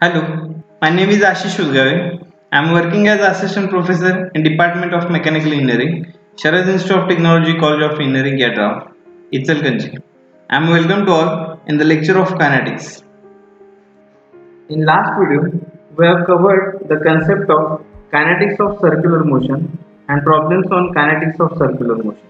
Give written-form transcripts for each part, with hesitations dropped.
Hello, my name is Ashish Udgave. I am working as Assistant Professor in Department of Mechanical Engineering, Sharad Institute of Technology, College of Engineering, Yadra, Itzelkanji. I am welcome to all in the lecture of kinetics. In last video, we have covered the concept of kinetics of circular motion and problems on kinetics of circular motion.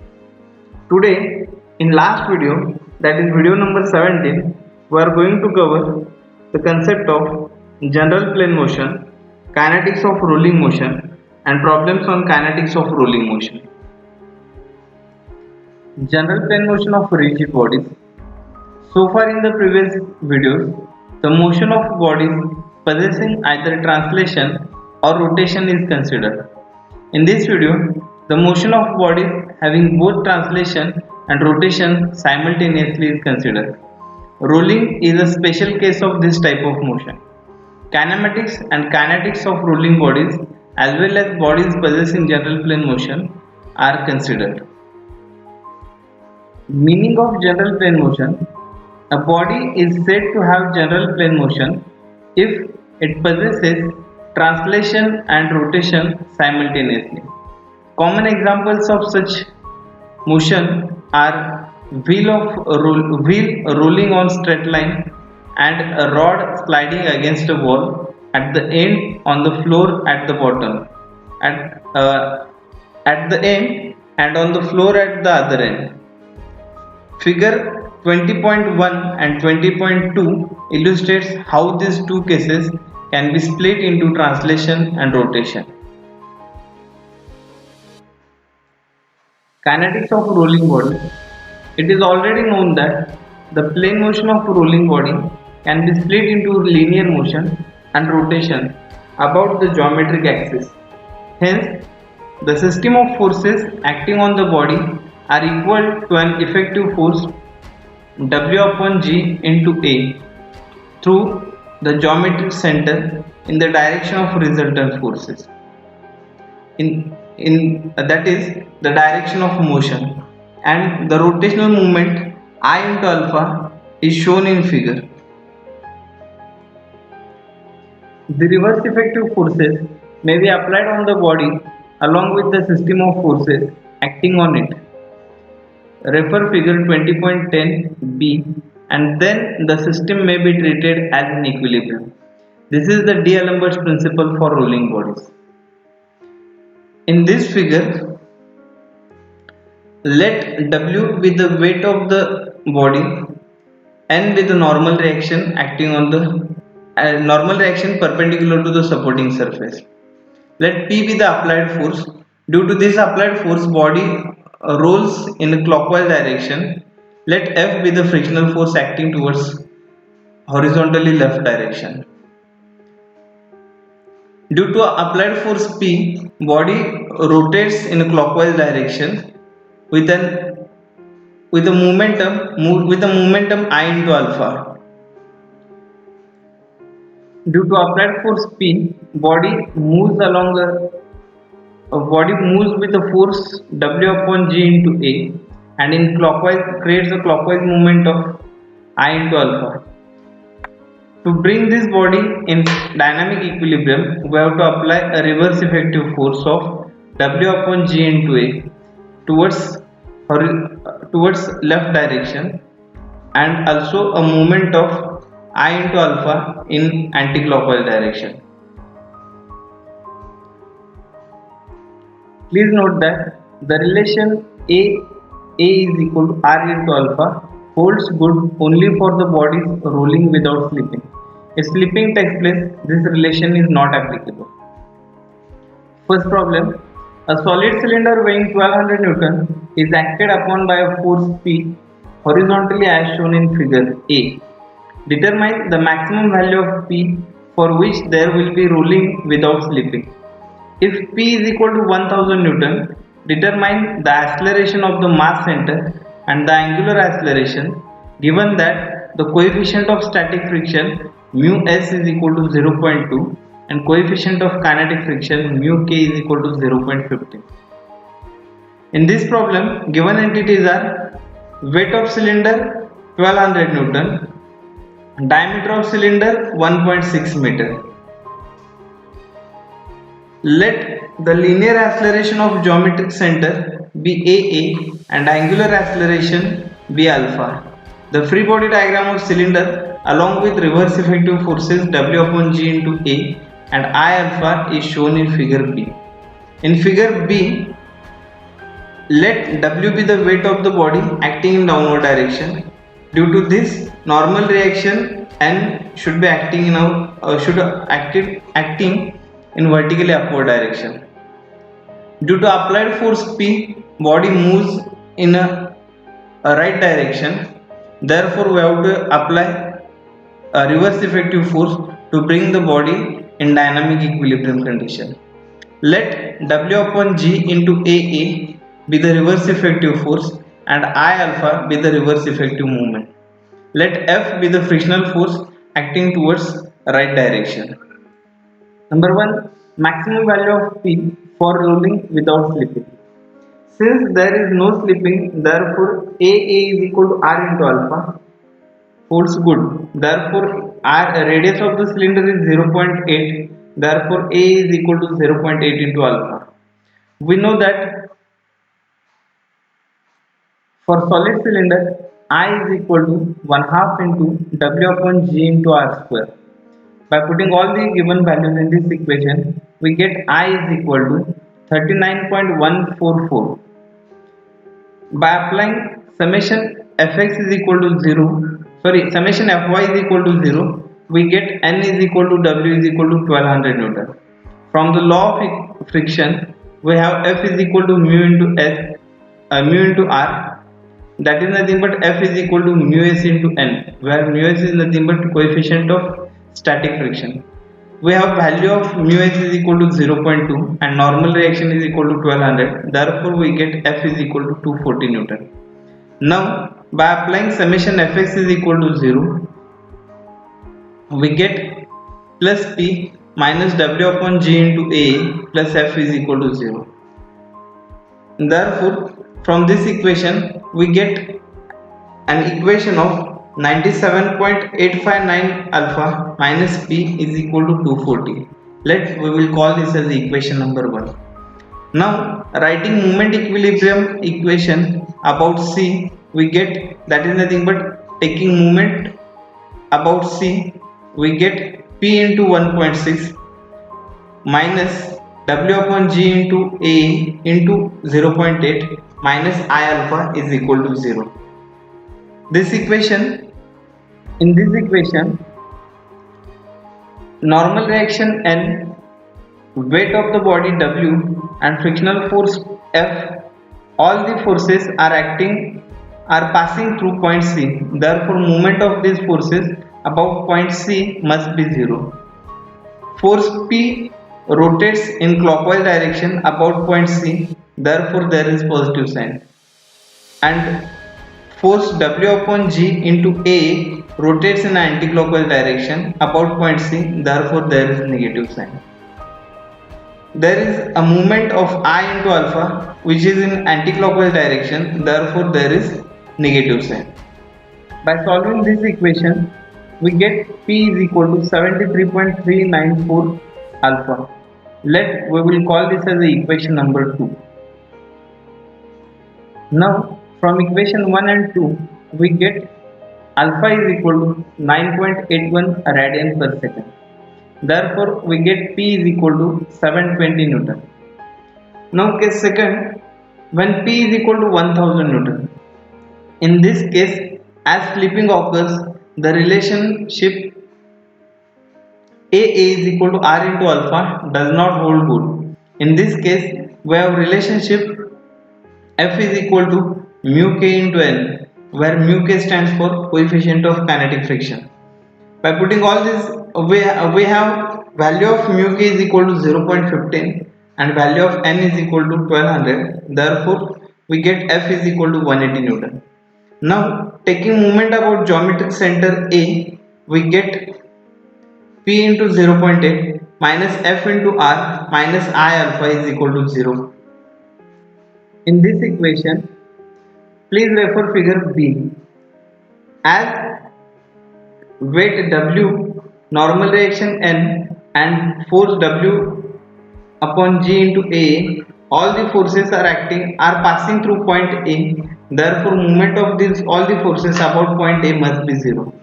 Today, in last video, that is video number 17, we are going to cover the concept of general plane motion, kinetics of rolling motion, and problems on kinetics of rolling motion. General plane motion of rigid bodies. So far in the previous videos, the motion of bodies possessing either translation or rotation is considered. In this video, the motion of bodies having both translation and rotation simultaneously is considered. Rolling is a special case of this type of motion. Kinematics and kinetics of rolling bodies as well as bodies possessing general plane motion are considered. Meaning of general plane motion: a body is said to have general plane motion if it possesses translation and rotation simultaneously. Common examples of such motion are wheel rolling on straight line and a rod sliding against a wall at the end on the floor at the bottom at the end and on the floor at the other end. Figure 20.1 and 20.2 illustrates how these two cases can be split into translation and rotation. Kinetics of rolling body. It is already known that the plane motion of a rolling body can be split into linear motion and rotation about the geometric axis. Hence, the system of forces acting on the body are equal to an effective force W upon G into A through the geometric center in the direction of resultant forces. That is the direction of motion, and the rotational movement I into alpha is shown in figure. The reverse effective forces may be applied on the body along with the system of forces acting on it. Refer figure 20.10b, and then the system may be treated as an equilibrium. This is the D'Alembert's principle for rolling bodies. In this figure, let W be the weight of the body, N be the normal reaction acting on the normal reaction perpendicular to the supporting surface. Let P be the applied force. Due to this applied force, body rolls in a clockwise direction. Let F be the frictional force acting towards horizontally left direction. Due to applied force P, body rotates in a clockwise direction with a momentum I into alpha. Due to applied force P, body moves with a force W upon G into A, and in clockwise creates a clockwise movement of I into alpha. To bring this body in dynamic equilibrium, we have to apply a reverse effective force of W upon G into A towards left direction, and also a movement of I into alpha in anti-clockwise direction. Please note that the relation A is equal to R into alpha holds good only for the bodies rolling without slipping. If slipping takes place, this relation is not applicable. First problem: a solid cylinder weighing 1200 Newton is acted upon by a force P horizontally as shown in figure A. Determine the maximum value of P for which there will be rolling without slipping. If P is equal to 1000 Newton, determine the acceleration of the mass center and the angular acceleration, given that the coefficient of static friction mu s is equal to 0.2 and coefficient of kinetic friction mu k is equal to 0.15. In this problem, given entities are weight of cylinder 1200 Newton, Diameter of cylinder 1.6 meter. Let the linear acceleration of geometric center be AA and angular acceleration be alpha. The free body diagram of cylinder along with reverse effective forces W upon G into A and I alpha is shown in figure B. In figure B, let W be the weight of the body acting in downward direction. Due to this normal reaction, N should be acting in vertically upward direction. Due to applied force P, body moves in a right direction. Therefore, we have to apply a reverse effective force to bring the body in dynamic equilibrium condition. Let W upon G into AA be the reverse effective force and I alpha be the reverse effective moment. Let F be the frictional force acting towards right direction. Number 1. Maximum value of P for rolling without slipping. Since there is no slipping, therefore AA is equal to R into alpha. Holds good. Therefore, radius of the cylinder is 0.8. Therefore, A is equal to 0.8 into alpha. We know that for solid cylinder, I is equal to 1 half into W upon G into R square. By putting all the given values in this equation, we get I is equal to 39.144. By applying summation fx is equal to 0, summation fy is equal to 0, we get N is equal to W is equal to 1200 Newton. From the law of friction, we have F is equal to mu into mu into R, that is nothing but F is equal to mu s into N, where mu s is nothing but coefficient of static friction. We have value of mu s is equal to 0.2 and normal reaction is equal to 1200. Therefore, we get F is equal to 240 Newton. Now, by applying summation Fx is equal to 0, we get plus P minus W upon G into A plus F is equal to 0. Therefore, from this equation, we get an equation of 97.859 alpha minus P is equal to 240. We will call this as equation number 1. Now, writing moment equilibrium equation about C, we get, that is nothing but taking moment about C, we get P into 1.6 minus W upon G into A into 0.8 minus I alpha is equal to 0. In this equation, normal reaction N, weight of the body W and frictional force F, all the forces are passing through point C. Therefore, moment of these forces above point C must be 0. Force P rotates in clockwise direction about point C. Therefore, there is positive sign. And force W upon G into A rotates in anti-clockwise direction about point C, therefore there is negative sign. There is a movement of I into alpha which is in anti-clockwise direction, therefore there is negative sign. By solving this equation, we get P is equal to 73.394 alpha. We will call this as the equation number 2. Now, from equation 1 and 2, we get alpha is equal to 9.81 radian per second. Therefore, we get P is equal to 720 Newton. Now, case second, when P is equal to 1000 Newton. In this case, as slipping occurs, the relationship AA is equal to R into alpha does not hold good. In this case, we have relationship F is equal to mu k into N, where mu k stands for coefficient of kinetic friction. By putting all this, we have value of mu k is equal to 0.15 and value of N is equal to 1200. Therefore, we get F is equal to 180 Newton. Now, taking moment about geometric center A, we get P into 0.8 minus F into R minus I alpha is equal to 0. In this equation, please refer figure B. As weight W, normal reaction N, and force W upon G into A, all the forces are passing through point A. Therefore, moment of these all the forces about point A must be zero.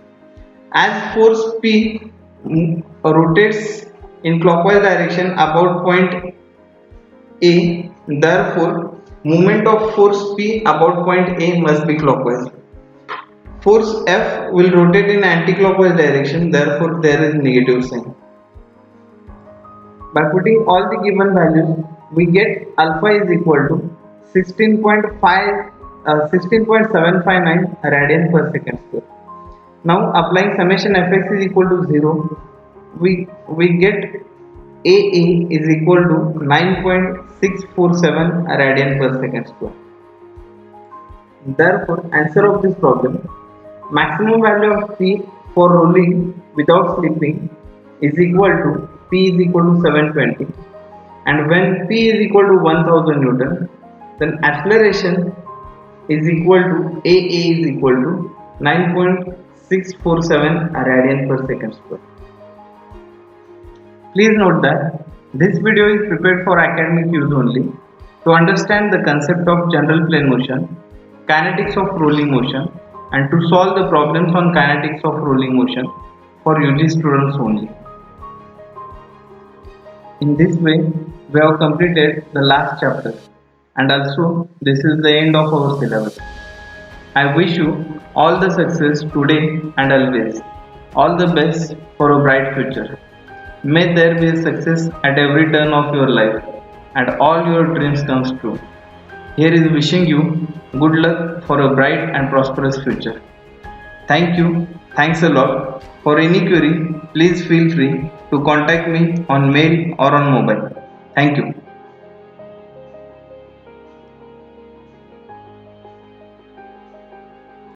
As force P rotates in clockwise direction about point A, therefore moment of force P about point A must be clockwise. Force F will rotate in anti-clockwise direction, therefore there is negative sign. By putting all the given values, we get alpha is equal to 16.759 radian per second square. Now applying summation fx is equal to 0, we get AA is equal to 9.647 radian per second square. Therefore, answer of this problem, maximum value of P for rolling without slipping is equal to P is equal to 720, and when P is equal to 1000 Newton, then acceleration is equal to AA is equal to 9.647 radian per second square. Please note that this video is prepared for academic use only. To understand the concept of general plane motion, kinetics of rolling motion, and to solve the problems on kinetics of rolling motion for UG students only. In this way, we have completed the last chapter, and also this is the end of our syllabus. I wish you all the success today and always. All the best for a bright future. May there be success at every turn of your life and all your dreams come true. Here is wishing you good luck for a bright and prosperous future. Thank you. Thanks a lot. For any query, please feel free to contact me on mail or on mobile. Thank you.